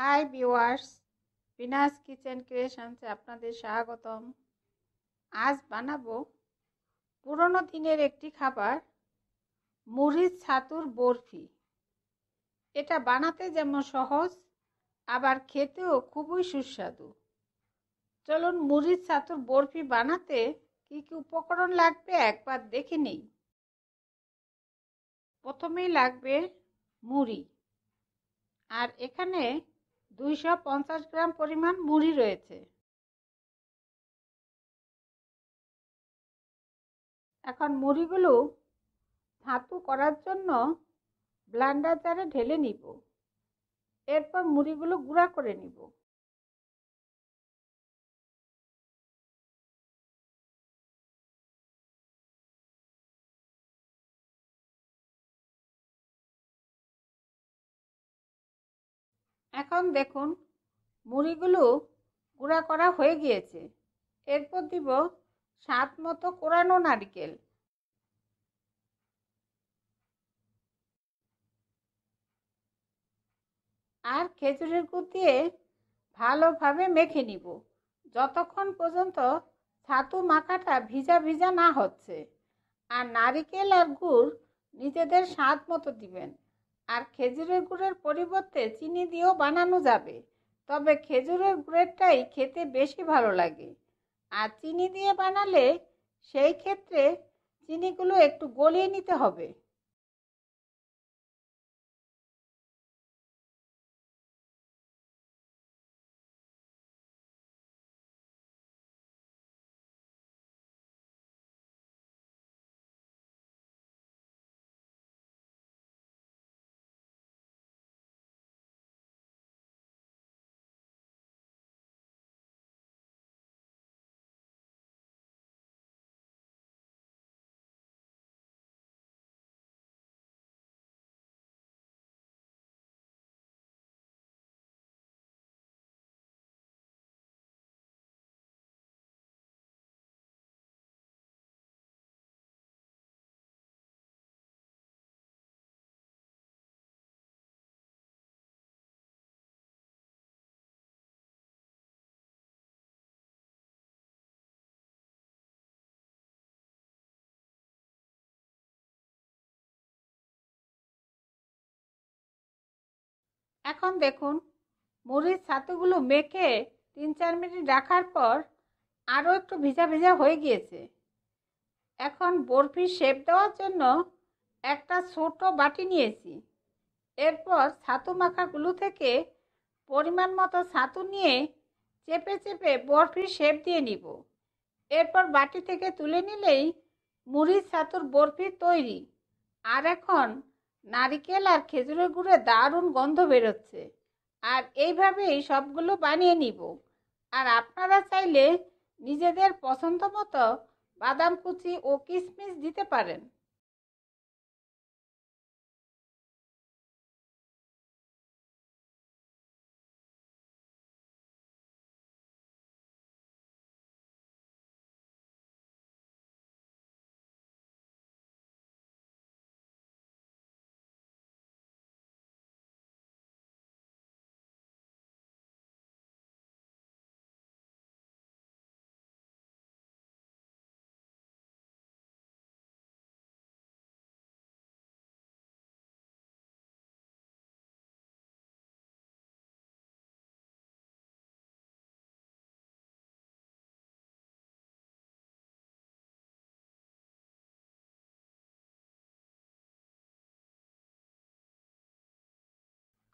Hi viewers, Binas kitchen ক্রিয়েশনসে আপনাদের স্বাগতম। আজ বানাবো পুরনো দিনের একটি খাবার, মুড়ির ছাতুর বরফি। এটা বানাতে যেমন সহজ, আবার খেতেও খুবই সুস্বাদু। চলুন মুড়ির ছাতুর বরফি বানাতে কি কি উপকরণ লাগবে একবার দেখে নিই। প্রথমেই লাগবে মুড়ি, আর এখানে 250 গ্রাম পরিমাণ মুড়ি রয়েছে। এখন মুড়িগুলো ছাতু করার জন্য ব্লেন্ডার জারে ঢেলে নিব। এরপর মুড়িগুলো গুঁড়া করে নিব। এখন দেখুন মুড়িগুলো গুঁড়া করা হয়ে গিয়েছে। এরপর দিব স্বাদ মতো কোরানো নারকেল। আর খেজুরের গুড় দিয়ে ভালোভাবে মেখে নিব, যতক্ষণ পর্যন্ত ছাতু মাখাটা ভিজা ভিজা না হচ্ছে। আর নারকেল আর গুড় নিজেদের স্বাদ মতো দিবেন। আর খেজুরের গুড়ের পরিবর্তে চিনি দিয়েও বানানো যাবে, তবে খেজুরের গুড়েরটাই খেতে বেশি ভালো লাগে। আর চিনি দিয়ে বানালে সেই ক্ষেত্রে চিনিগুলো একটু গলিয়ে নিতে হবে। এখন দেখুন মুড়ির ছাতুগুলো মেখে 3-4 মিনিট রাখার পর আরও একটু ভিজা ভিজা হয়ে গিয়েছে। এখন বরফির শেপ দেওয়ার জন্য একটা ছোট বাটি নিয়েছি। এরপর ছাতু মাখাগুলো থেকে পরিমাণ মতো ছাতু নিয়ে চেপে চেপে বরফির শেপ দিয়ে নিব। এরপর বাটি থেকে তুলে নিলেই মুড়ির ছাতুর বরফি তৈরি। আর এখন নারকেল আর খেজুরের গুড়ে দারুণ গন্ধ বেরোচ্ছে। আর এইভাবেই সবগুলো বানিয়ে নিব। আর আপনারা চাইলে নিজেদের পছন্দ মতো বাদাম কুচি ও কিশমিশ দিতে পারেন।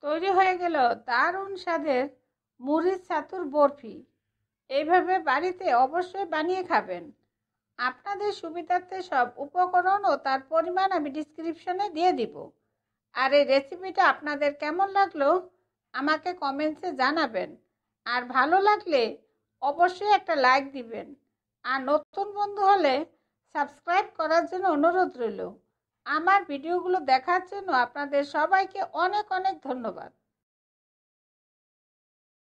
তৈরি হয়ে গেল দারুণ স্বাদের মুড়ির ছাতুর বরফি। এইভাবে বাড়িতে অবশ্যই বানিয়ে খাবেন। আপনাদের সুবিধার্থে সব উপকরণ ও তার পরিমাণ আমি ডিসক্রিপশনে দিয়ে দিব। আর এই রেসিপিটা আপনাদের কেমন লাগলো আমাকে কমেন্টসে জানাবেন। আর ভালো লাগলে অবশ্যই একটা লাইক দিবেন। আর নতুন বন্ধু হলে সাবস্ক্রাইব করার জন্য অনুরোধ রইল। আমার ভিডিওগুলো দেখার জন্য আপনাদের সবাইকে অনেক অনেক ধন্যবাদ।